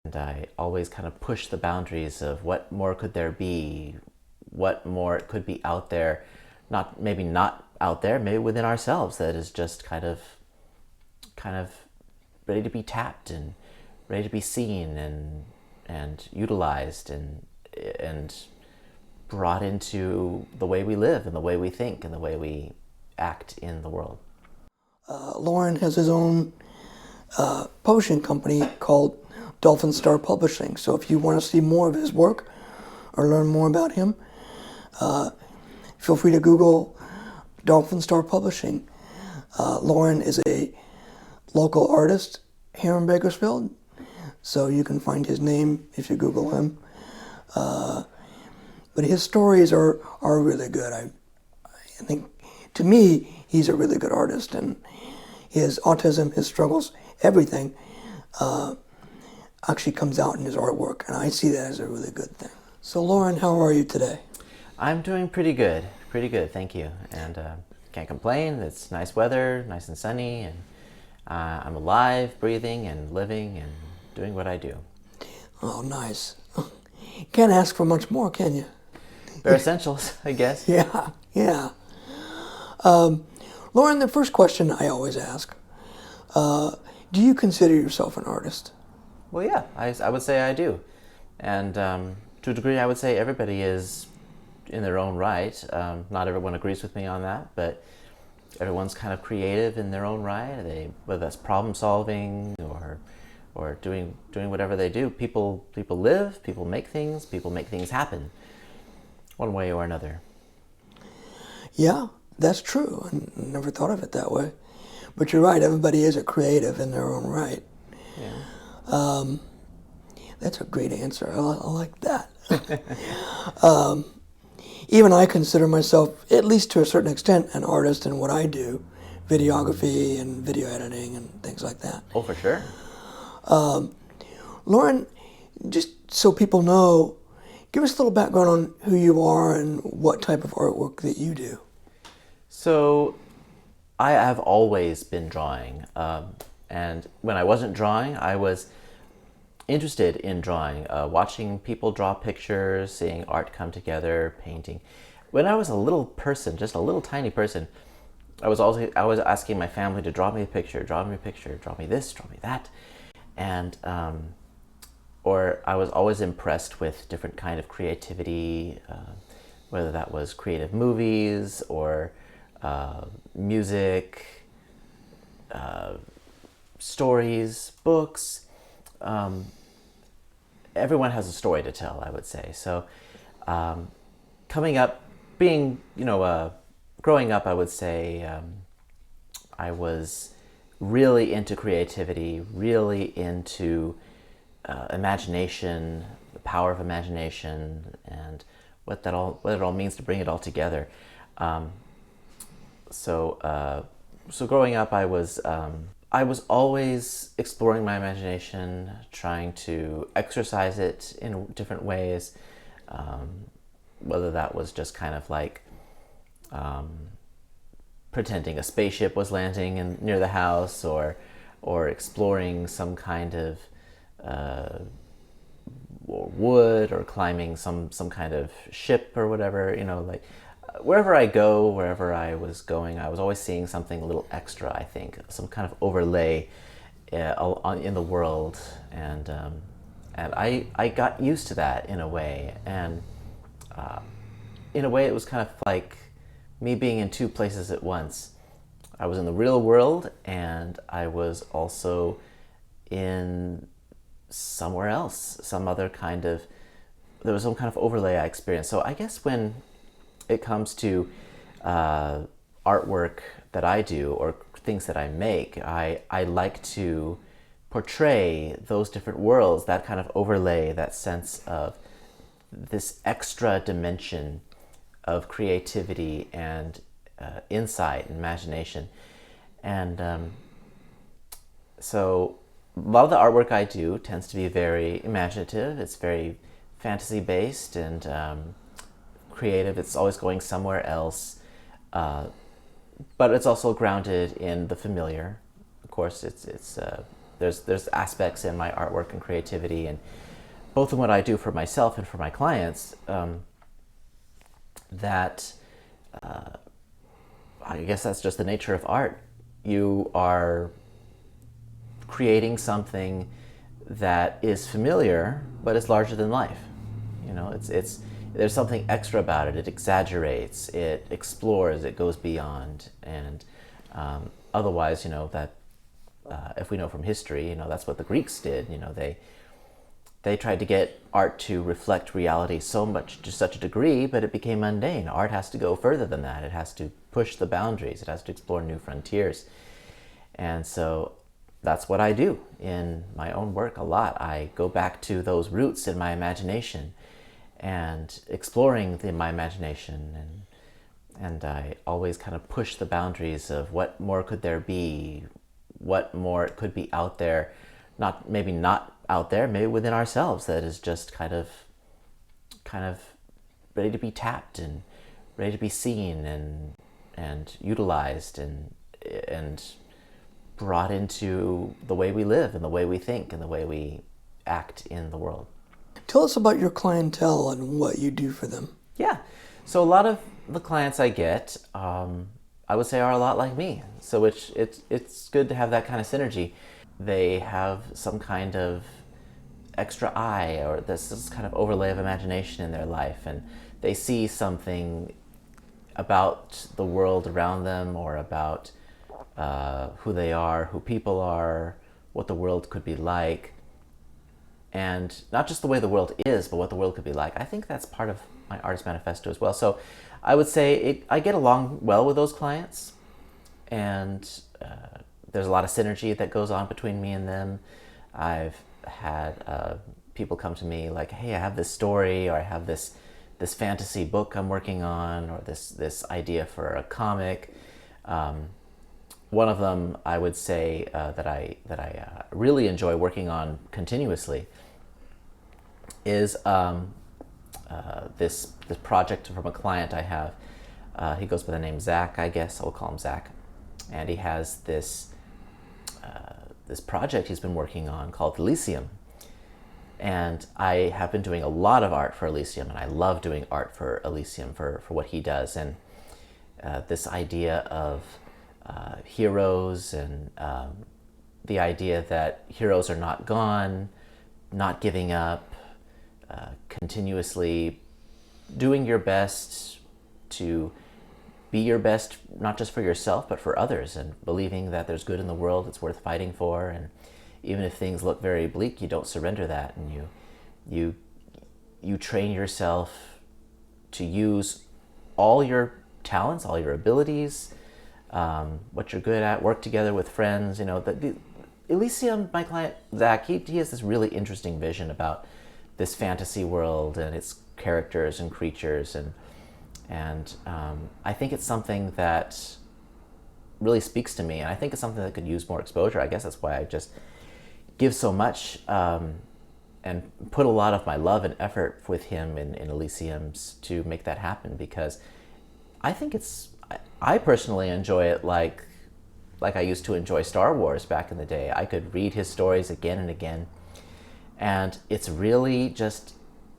And I always kind of push the boundaries of what more could there be, what more could be out there, not out there, maybe within ourselves, that is just kind of ready to be tapped and ready to be seen and utilized and brought into the way we live and the way we think and the way we act in the world. Loren has his own publishing company called Dolphin Star Publishing. So if you want to see more of his work or learn more about him, feel free to Google Dolphin Star Publishing. Loren is a local artist here in Bakersfield, so you can find his name if you Google him. But his stories are really good. I think, to me, he's a really good artist, and his autism, his struggles, everything actually comes out in his artwork, and I see that as a really good thing. So, Loren, how are you today? I'm doing pretty good, thank you. And can't complain. It's nice weather, nice and sunny, and I'm alive, breathing, and living, and doing what I do. Oh, nice. Can't ask for much more, can you? Bare essentials, I guess. Yeah, yeah. Loren, the first question I always ask, do you consider yourself an artist? Well, yeah, I would say I do. And to a degree, I would say everybody is in their own right. Not everyone agrees with me on that, but everyone's kind of creative in their own right. Whether that's problem solving or doing whatever they do. People live, people make things happen, one way or another. Yeah, that's true. I never thought of it that way. But you're right, everybody is a creative in their own right. Yeah. That's a great answer. I like that. Even I consider myself, at least to a certain extent, an artist in what I do, videography and video editing and things like that. Oh, for sure. Loren, just so people know, give us a little background on who you are and what type of artwork that you do. So, I have always been drawing. And when I wasn't drawing, I was interested in drawing, watching people draw pictures, seeing art come together, painting. When I was a little person, just a little tiny person, I was asking my family to draw me a picture, draw me this, draw me that. And or I was always impressed with different kind of creativity, whether that was creative movies or music, stories, books. Everyone has a story to tell, I would say. So coming up, growing up, I would say I was really into creativity, really into imagination, the power of imagination, and what it all means to bring it all together. So growing up, I was always exploring my imagination, trying to exercise it in different ways, whether that was just kind of like pretending a spaceship was landing near the house, or exploring some kind of wood, or climbing some kind of ship or whatever, like wherever I was going, I was always seeing something a little extra, I think, some kind of overlay in the world, and I got used to that in a way, and in a way it was kind of like me being in two places at once. I was in the real world, and I was also in somewhere else, there was some kind of overlay I experienced. So I guess when it comes to artwork that I do or things that I make, I like to portray those different worlds, that kind of overlay, that sense of this extra dimension of creativity and insight and imagination. And so a lot of the artwork I do tends to be very imaginative. It's very fantasy based and creative. It's always going somewhere else, but it's also grounded in the familiar. Of course, it's There's aspects in my artwork and creativity, and both in what I do for myself and for my clients, that I guess that's just the nature of art. You are creating something that is familiar, but is larger than life. You know, it's there's something extra about it. It exaggerates, it explores, it goes beyond, and otherwise, you know, that if we know from history, you know, that's what the Greeks did. You know, they tried to get art to reflect reality so much, to such a degree, but it became mundane. Art has to go further than that. It has to push the boundaries. It has to explore new frontiers. And so that's what I do in my own work a lot. I go back to those roots in my imagination and exploring my imagination, and I always kind of push the boundaries of what more could there be, what more could be out there, maybe not out there, maybe within ourselves, that is just kind of ready to be tapped and ready to be seen and utilized and brought into the way we live and the way we think and the way we act in the world. Tell us about your clientele and what you do for them. Yeah, so a lot of the clients I get, I would say, are a lot like me. So it's good to have that kind of synergy. They have some kind of extra eye, or this kind of overlay of imagination in their life, and they see something about the world around them, or about who they are, who people are, what the world could be like, and not just the way the world is, but what the world could be like. I think that's part of my artist manifesto as well. So I would say I get along well with those clients, and there's a lot of synergy that goes on between me and them. I've had people come to me like, hey, I have this story, or I have this fantasy book I'm working on, or this idea for a comic. One of them, I would say, that I really enjoy working on continuously is this project from a client I have. He goes by the name Zach, I guess. I'll call him Zach. And he has this project he's been working on called Elysium. And I have been doing a lot of art for Elysium, and I love doing art for Elysium for what he does. And this idea of heroes, and the idea that heroes are not gone, not giving up, continuously doing your best to be your best, not just for yourself, but for others, and believing that there's good in the world that's worth fighting for. And even if things look very bleak, you don't surrender that, and you train yourself to use all your talents, all your abilities, what you're good at, work together with friends. You know, the Elysium, my client Zach, he has this really interesting vision about this fantasy world and its characters and creatures, and I think it's something that really speaks to me, and I think it's something that could use more exposure. I guess that's why I just give so much and put a lot of my love and effort with him in Elysiums to make that happen, because I think I personally enjoy it like I used to enjoy Star Wars back in the day. I could read his stories again and again, and it's really just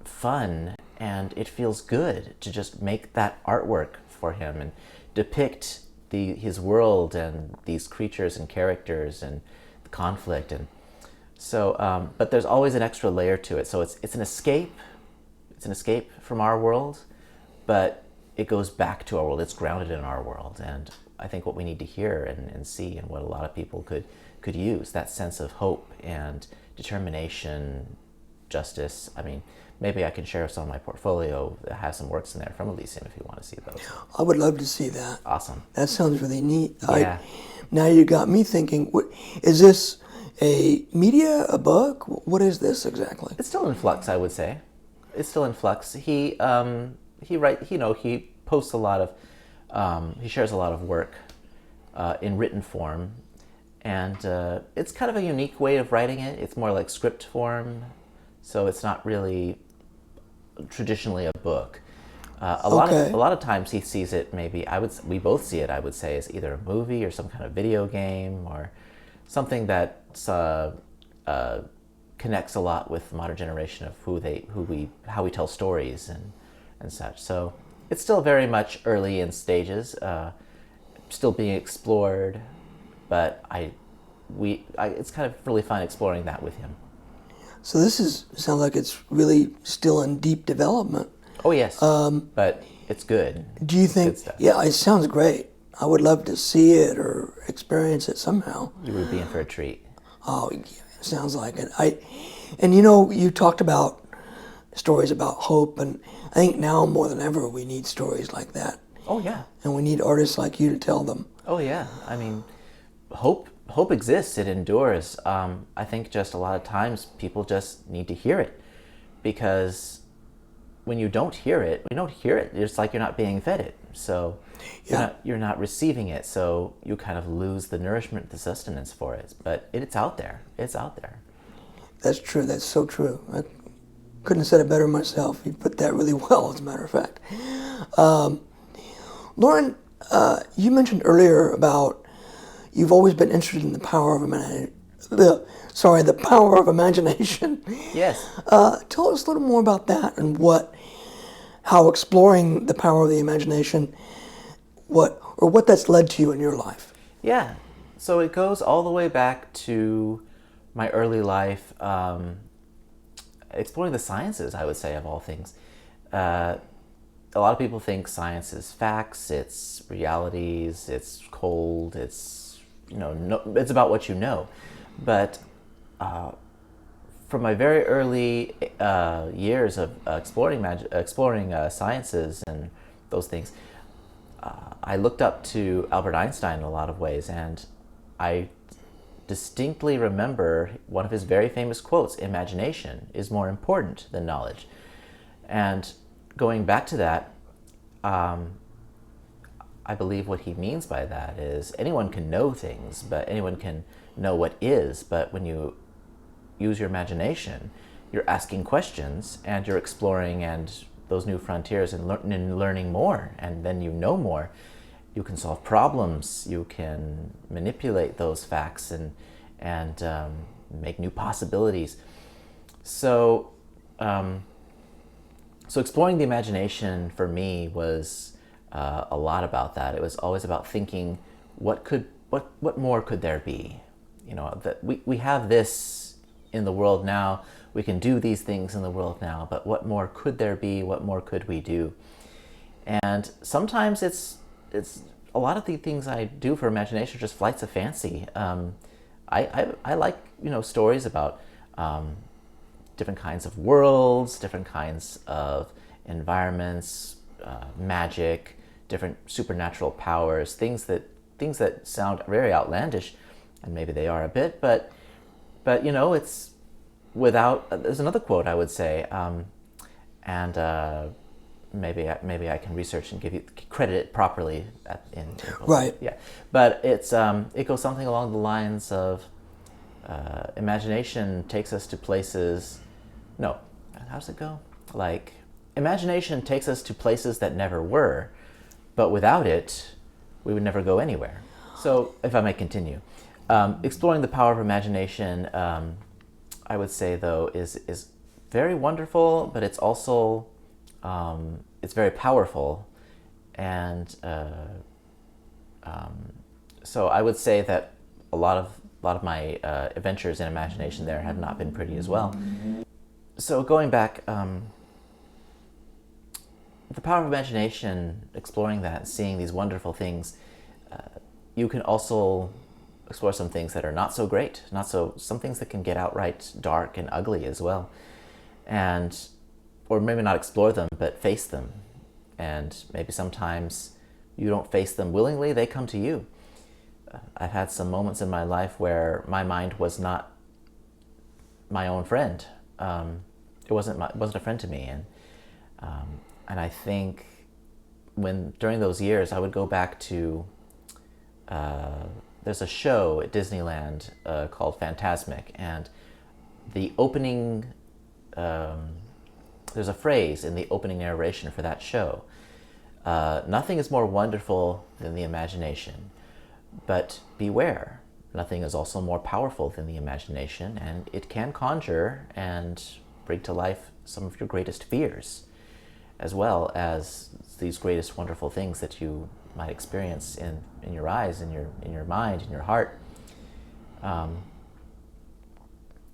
fun, and it feels good to just make that artwork for him and depict his world and these creatures and characters and the conflict. And so, but there's always an extra layer to it. So it's an escape. It's an escape from our world, but it goes back to our world. It's grounded in our world. And I think what we need to hear and see, and what a lot of people could use, that sense of hope and determination, justice. I mean, maybe I can share some of my portfolio that has some works in there from Elysium if you want to see those. I would love to see that. Awesome. That sounds really neat. Yeah. Now you got me thinking, is this a media, a book? What is this exactly? It's still in flux, I would say. It's still in flux. He posts a lot of, he shares a lot of work in written form, and it's kind of a unique way of writing it. It's more like script form, so it's not really traditionally a book. A lot of times he sees it, we both see it, I would say, as either a movie or some kind of video game or something that uh, connects a lot with the modern generation of how we tell stories and such. So it's still very much early in stages, still being explored, but it's kind of really fun exploring that with him. So this sounds like it's really still in deep development. Oh yes, but it's good. Do you think? Yeah, it sounds great. I would love to see it or experience it somehow. You would be in for a treat. Oh, yeah, it sounds like it. And you know, you talked about stories about hope, and I think now more than ever we need stories like that. Oh yeah. And we need artists like you to tell them. Oh yeah. I mean, hope exists. It endures. I think just a lot of times people just need to hear it, because when you don't hear it, it's like you're not being fed it. So you're not receiving it. So you kind of lose the nourishment, the sustenance for it. But it's out there. It's out there. That's true. That's so true. I couldn't have said it better myself. You put that really well, as a matter of fact. Loren, you mentioned earlier about you've always been interested in the power of the power of imagination. Yes. Tell us a little more about that and how exploring the power of the imagination, what that's led to you in your life. Yeah. So it goes all the way back to my early life, exploring the sciences, I would say, of all things. A lot of people think science is facts, it's realities, it's cold, it's it's about what you know. But from my very early years of exploring sciences and those things, I looked up to Albert Einstein in a lot of ways, and I distinctly remember one of his very famous quotes: "Imagination is more important than knowledge." And going back to that, I believe what he means by that is anyone can know things, but anyone can know what is. But when you use your imagination, you're asking questions and you're exploring and those new frontiers and learning more, and then you know more. You can solve problems. You can manipulate those facts and make new possibilities. So. So exploring the imagination for me was a lot about that. It was always about thinking, what more could there be? That we have this in the world now. We can do these things in the world now, but what more could there be? What more could we do? And sometimes it's a lot of the things I do for imagination are just flights of fancy. I like stories about different kinds of worlds, different kinds of environments, magic, different supernatural powers, things that sound very outlandish, and maybe they are a bit, but it's without. There's another quote I would say, and maybe I can research and credit it properly right. Yeah, but it goes something along the lines of imagination takes us to places. No, how does it go? Like, imagination takes us to places that never were, but without it, we would never go anywhere. So, if I may continue, exploring the power of imagination, I would say, though, is very wonderful, but it's also it's very powerful, and so I would say that a lot of my adventures in imagination there have not been pretty as well. So going back, the power of imagination, exploring that, seeing these wonderful things, you can also explore some things that are not so great, some things that can get outright dark and ugly as well, or maybe not explore them, but face them. And maybe sometimes you don't face them willingly, they come to you. I've had some moments in my life where my mind was not my own friend. It wasn't a friend to me, and I think during those years I would go back to there's a show at Disneyland called Fantasmic, and the opening there's a phrase in the opening narration for that show: nothing is more wonderful than the imagination, but beware, nothing is also more powerful than the imagination, and it can conjure and bring to life some of your greatest fears, as well as these greatest wonderful things that you might experience in your eyes, in your mind, in your heart.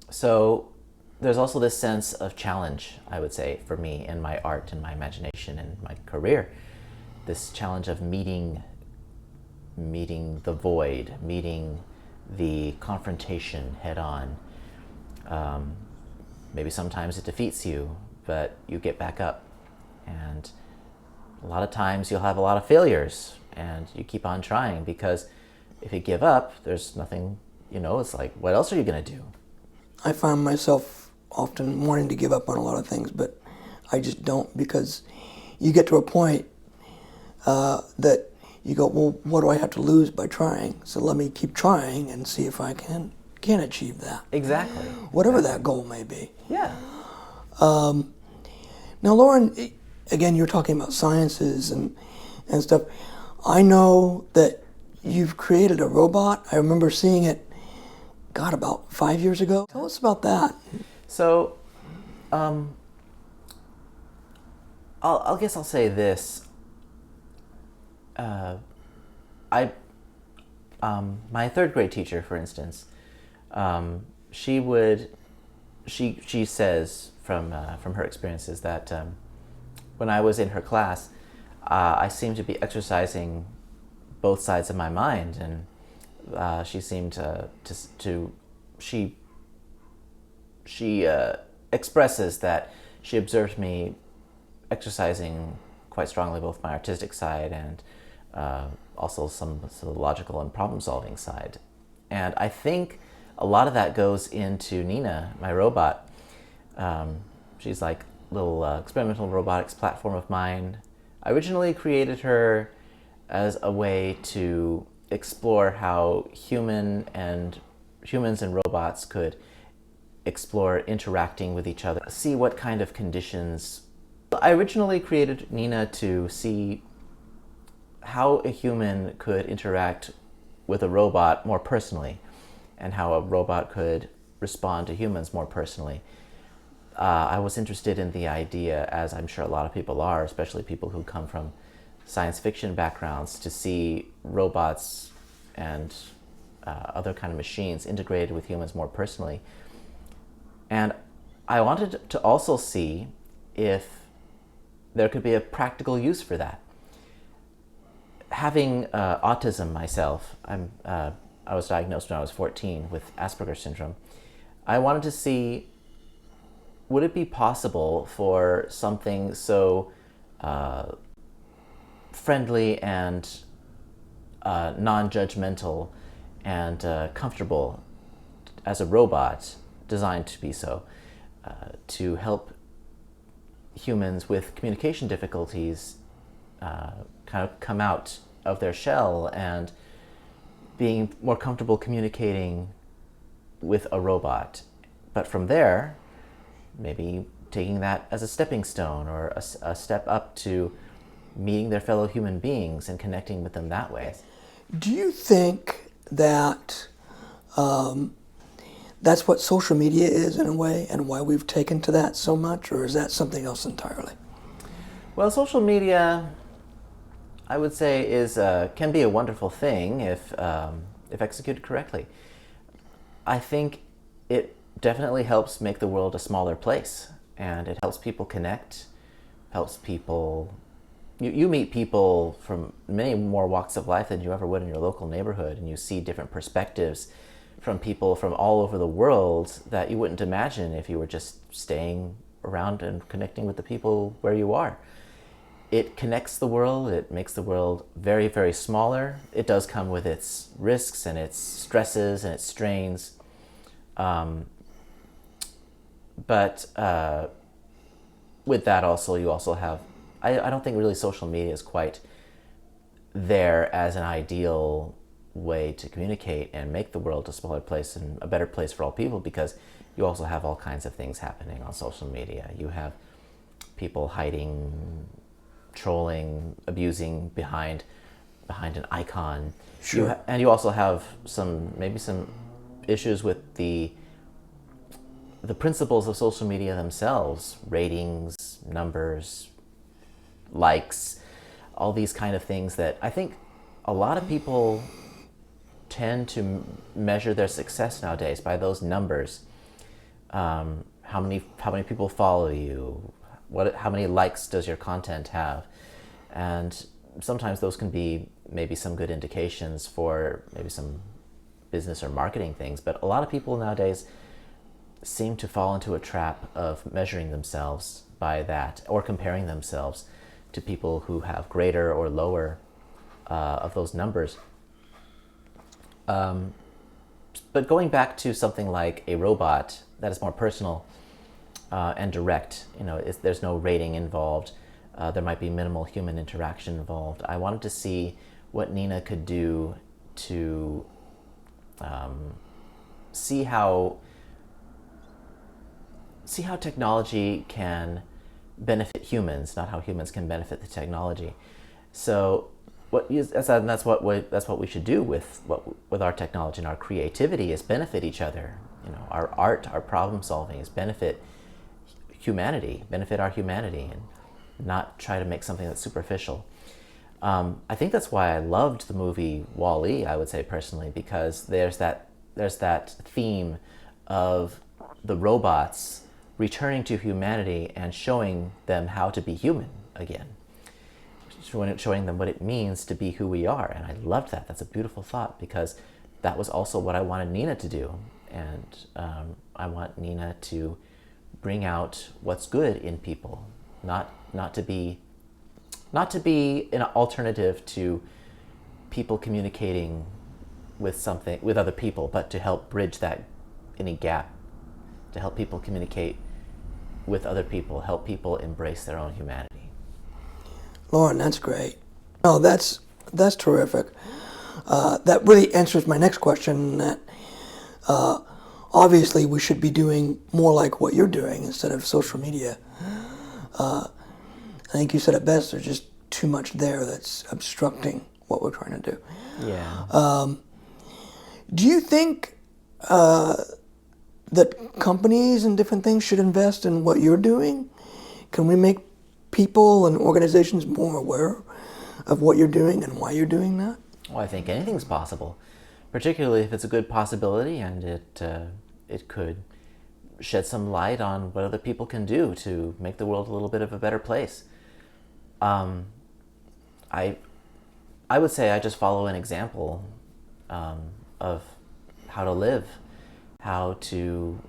So there's also this sense of challenge, I would say, for me in my art and my imagination and my career. This challenge of meeting the void, meeting the confrontation head on. Maybe sometimes it defeats you, but you get back up. And a lot of times you'll have a lot of failures, and you keep on trying, because if you give up, there's nothing, it's like, what else are you going to do? I find myself often wanting to give up on a lot of things, but I just don't, because you get to a point that you go, well, what do I have to lose by trying? So let me keep trying and see if I can achieve that. Exactly. Whatever that goal may be. Yeah. Now, Loren, again, you're talking about sciences and stuff. I know that you've created a robot. I remember seeing it, God, about 5 years ago. Tell us about that. So, I guess I'll say this. My third grade teacher, for instance, she says from her experiences that when I was in her class, I seemed to be exercising both sides of my mind, and she seemed she expresses that she observed me exercising quite strongly both my artistic side and also some of the logical and problem-solving side. And I think a lot of that goes into Nina, my robot. She's like a little experimental robotics platform of mine. I originally created her as a way to explore how humans and robots could explore interacting with each other, see what kind of conditions. I originally created Nina to see how a human could interact with a robot more personally, and how a robot could respond to humans more personally. I was interested in the idea, as I'm sure a lot of people are, especially people who come from science fiction backgrounds, to see robots and other kind of machines integrated with humans more personally. And I wanted to also see if there could be a practical use for that. Having autism myself, I was diagnosed when I was 14 with Asperger's syndrome. I wanted to see, would it be possible for something so friendly and non-judgmental and comfortable as a robot, designed to be so, to help humans with communication difficulties kind of come out of their shell and being more comfortable communicating with a robot. But from there, maybe taking that as a stepping stone or a step up to meeting their fellow human beings and connecting with them that way. Do you think that that's what social media is in a way, and why we've taken to that so much, or is that something else entirely? Well, social media, I would say, can be a wonderful thing if executed correctly. I think it definitely helps make the world a smaller place, and it helps people connect, helps people. You meet people from many more walks of life than you ever would in your local neighborhood, and you see different perspectives from people from all over the world that you wouldn't imagine if you were just staying around and connecting with the people where you are. It connects the world, it makes the world very, very smaller. It does come with its risks and its stresses and its strains. But with that also, you also have, I don't think really social media is quite there as an ideal way to communicate and make the world a smaller place and a better place for all people, because you also have all kinds of things happening on social media. You have people hiding, trolling, abusing behind behind an icon. Sure. And you also have maybe some issues with the principles of social media themselves, ratings, numbers, likes, all these kind of things that I think a lot of people tend to measure their success nowadays by those numbers. How many people follow you? How many likes does your content have? And sometimes those can be maybe some good indications for maybe some business or marketing things, but a lot of people nowadays seem to fall into a trap of measuring themselves by that, or comparing themselves to people who have greater or lower of those numbers. But going back to something like a robot that is more personal and direct, there's no rating involved. There might be minimal human interaction involved. I wanted to see what Nina could do to see how technology can benefit humans, not how humans can benefit the technology. So that's what we should do with our technology and our creativity, is benefit each other. Our art, our problem solving is benefit our humanity, and not try to make something that's superficial. I think that's why I loved the movie WALL-E, I would say personally, because there's that theme of the robots returning to humanity and showing them how to be human again, showing them what it means to be who we are. And I loved that. That's a beautiful thought, because that was also what I wanted Nina to do. And I want Nina to bring out what's good in people, not to be an alternative to people communicating with other people, but to help bridge any gap, to help people communicate with other people, help people embrace their own humanity. Loren, that's great. No, that's terrific. That really answers my next question, that obviously we should be doing more like what you're doing instead of social media. I think you said it best, there's just too much there that's obstructing what we're trying to do. Yeah. Do you think that companies and different things should invest in what you're doing? Can we make people and organizations more aware of what you're doing and why you're doing that? Well, I think anything's possible, particularly if it's a good possibility and it could shed some light on what other people can do to make the world a little bit of a better place. I would say I just follow an example of how to live, how to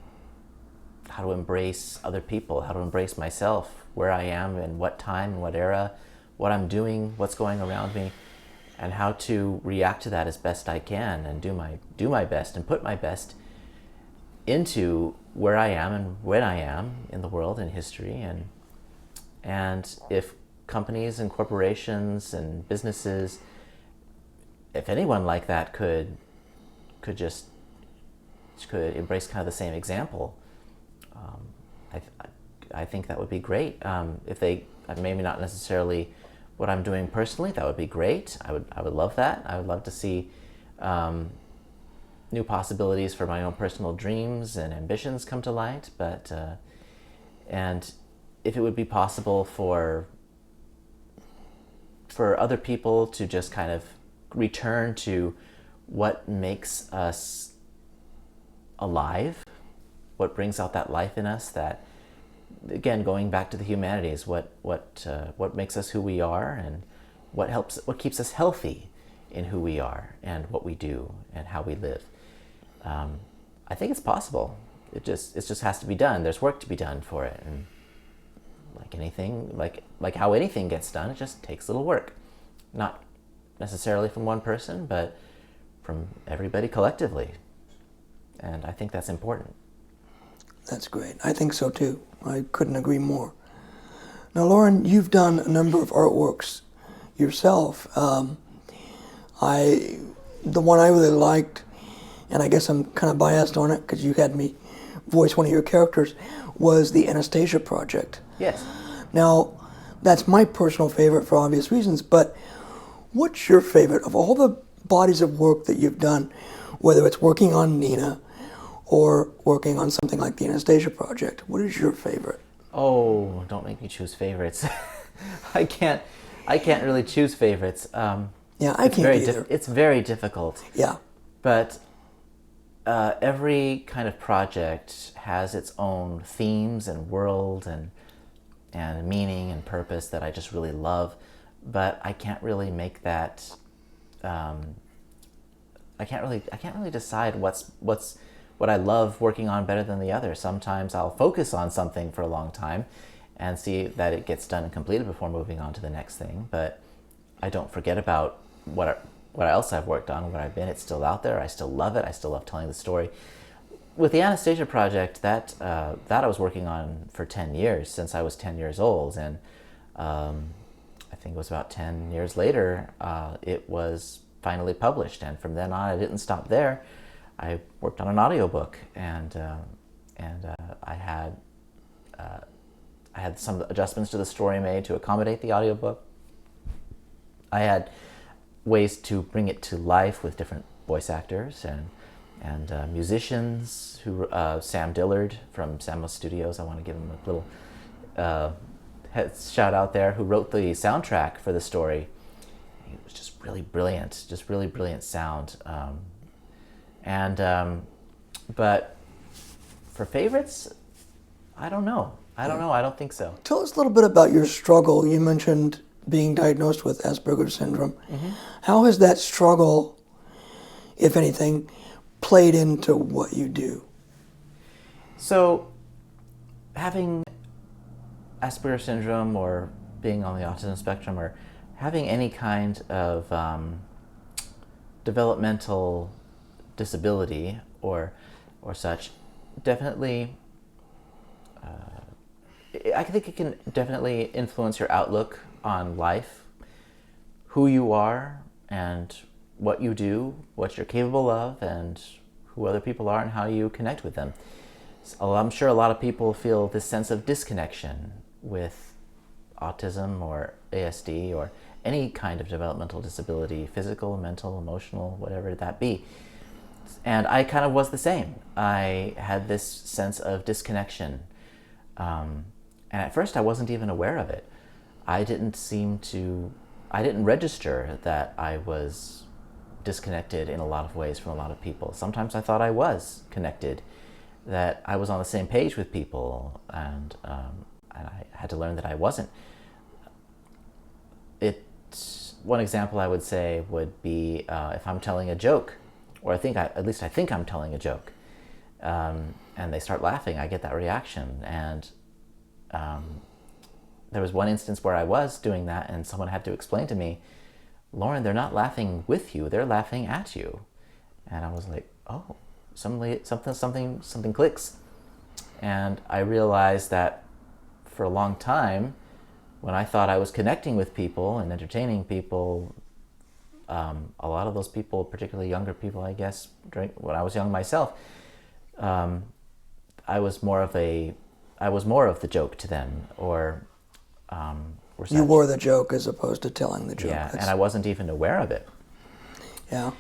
embrace other people, how to embrace myself, where I am, in what time, in what era, what I'm doing, what's going around me, and how to react to that as best I can, and do my best and put my best into where I am and when I am in the world and history. And if companies and corporations and businesses, if anyone like that could embrace kind of the same example, I think that would be great. If they, maybe not necessarily what I'm doing personally, that would be great. I would love that. I would love to see new possibilities for my own personal dreams and ambitions come to light. But and if it would be possible for other people to just kind of return to what makes us alive, what brings out that life in us, that, again, going back to the humanities, what makes us who we are, and what keeps us healthy in who we are and what we do and how we live. I think it's possible. It just has to be done. There's work to be done for it, and like anything, like how anything gets done, it just takes a little work, not necessarily from one person, but from everybody collectively. And I think that's important. That's great. I think so too. I couldn't agree more. Now, Loren, you've done a number of artworks yourself. The one I really liked, and I guess I'm kind of biased on it because you had me voice one of your characters, was the Anastasia project. Yes. Now, that's my personal favorite for obvious reasons, but What's your favorite of all the bodies of work that you've done, whether it's working on Nina or working on something like the Anastasia Project? What is your favorite? Oh, don't make me choose favorites. I can't. I can't really choose favorites. Yeah, I can't either. It's very difficult. Yeah. But every kind of project has its own themes and world and meaning and purpose that I just really love. But I can't really make that. I can't really decide what I love working on better than the other. Sometimes I'll focus on something for a long time and see that it gets done and completed before moving on to the next thing. But I don't forget about what else I've worked on, where I've been. It's still out there. I still love it. I still love telling the story. With the Anastasia project, that I was working on for 10 years, since I was 10 years old. And I think it was about 10 years later, it was finally published. And from then on, I didn't stop there. I worked on an audiobook, and I had some adjustments to the story made to accommodate the audiobook. I had ways to bring it to life with different voice actors and musicians. Who Sam Dillard from Samos Studios, I want to give him a little shout out there, who wrote the soundtrack for the story. It was just really brilliant sound. But for favorites, I don't know. I don't think so. Tell us a little bit about your struggle. You mentioned being diagnosed with Asperger's syndrome. Mm-hmm. How has that struggle, if anything, played into what you do? So, having Asperger's syndrome, or being on the autism spectrum, or having any kind of developmental disability or such, definitely, I think it can definitely influence your outlook on life, who you are, and what you do, what you're capable of, and who other people are, and how you connect with them. So I'm sure a lot of people feel this sense of disconnection with autism or ASD or any kind of developmental disability, physical, mental, emotional, whatever that be. And I kind of was the same. I had this sense of disconnection. And at first I wasn't even aware of it. I didn't register that I was disconnected in a lot of ways from a lot of people. Sometimes I thought I was connected, that I was on the same page with people, and I had to learn that I wasn't. One example I would say would be if I'm telling a joke, or I think I'm telling a joke, and they start laughing, I get that reaction. And there was one instance where I was doing that, and someone had to explain to me, Loren, they're not laughing with you, they're laughing at you. And I was like, oh, something clicks. And I realized that for a long time, when I thought I was connecting with people and entertaining people, a lot of those people, particularly younger people, I guess, when I was young myself, I was more of the joke to them, or you were the joke as opposed to telling the joke. Yeah, and I wasn't even aware of it. Yeah.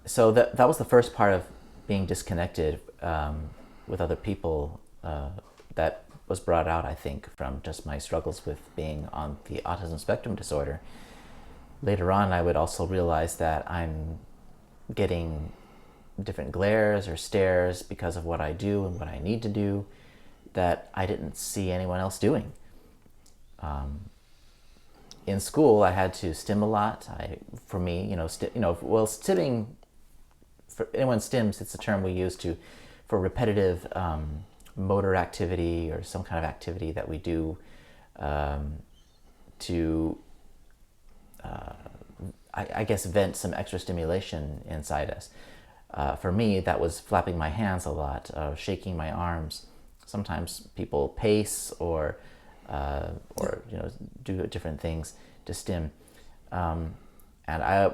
So that was the first part of being disconnected with other people that was brought out, I think, from just my struggles with being on the autism spectrum disorder. Later on, I would also realize that I'm getting different glares or stares because of what I do and what I need to do that I didn't see anyone else doing. In school, I had to stim a lot. Stimming, for anyone stims, it's a term we use for repetitive motor activity, or some kind of activity that we do to I guess vent some extra stimulation inside us. For me, that was flapping my hands a lot, shaking my arms. Sometimes people pace or do different things to stim, and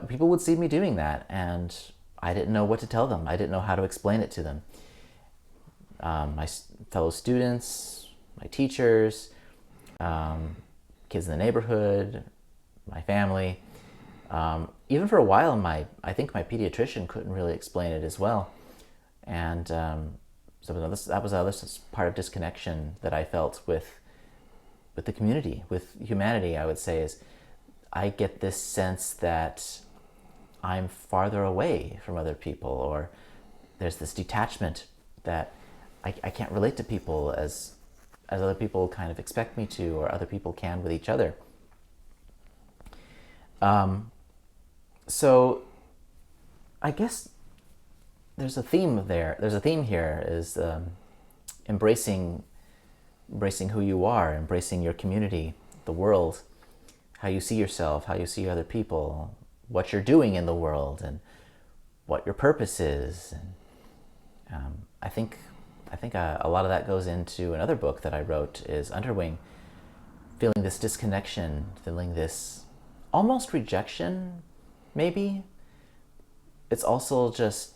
people would see me doing that, and I didn't know what to tell them. I didn't know how to explain it to them. My fellow students, my teachers, kids in the neighborhood, my family, Even for a while, I think my pediatrician couldn't really explain it as well. And so that was another part of disconnection that I felt with the community, with humanity, I would say, is I get this sense that I'm farther away from other people, or there's this detachment that I can't relate to people as other people kind of expect me to, or other people can with each other. So I guess there's a theme there. There's a theme here, is embracing who you are, embracing your community, the world, how you see yourself, how you see other people, what you're doing in the world, and what your purpose is. And I think a lot of that goes into another book that I wrote, is Underwing, feeling this disconnection, feeling this almost rejection, maybe. It's also just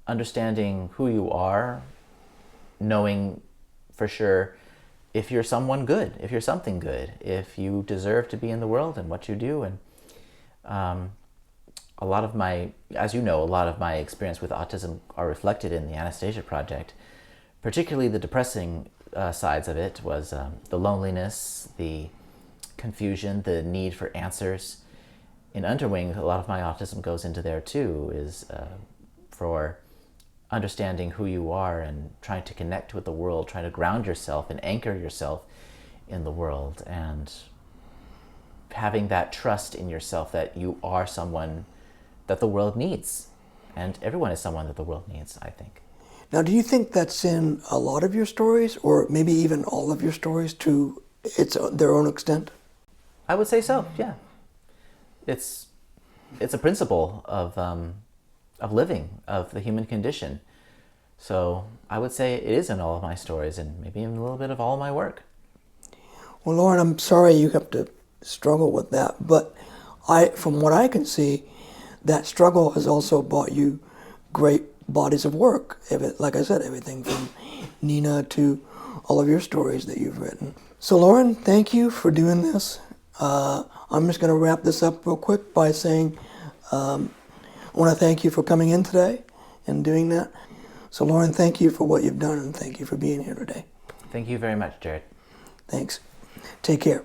understanding who you are, knowing for sure if you're someone good, if you're something good, if you deserve to be in the world and what you do. And a lot of my, as you know, a lot of my experience with autism are reflected in the Anastasia Project. Particularly the depressing sides of it was the loneliness, the confusion, the need for answers. In Underwing, a lot of my autism goes into there too, is for understanding who you are and trying to connect with the world, trying to ground yourself and anchor yourself in the world, and having that trust in yourself that you are someone that the world needs. And everyone is someone that the world needs, I think. Now, do you think that's in a lot of your stories, or maybe even all of your stories to their own extent? I would say so, yeah. It's a principle of living, of the human condition. So I would say it is in all of my stories, and maybe even a little bit of all of my work. Well, Loren, I'm sorry you have to struggle with that, but from what I can see, that struggle has also brought you great bodies of work. Like I said, everything from Nina to all of your stories that you've written. So Loren, thank you for doing this. I'm just going to wrap this up real quick by saying I want to thank you for coming in today and doing that. So Loren, thank you for what you've done, and thank you for being here today. Thank you very much, Jared. Thanks. Take care.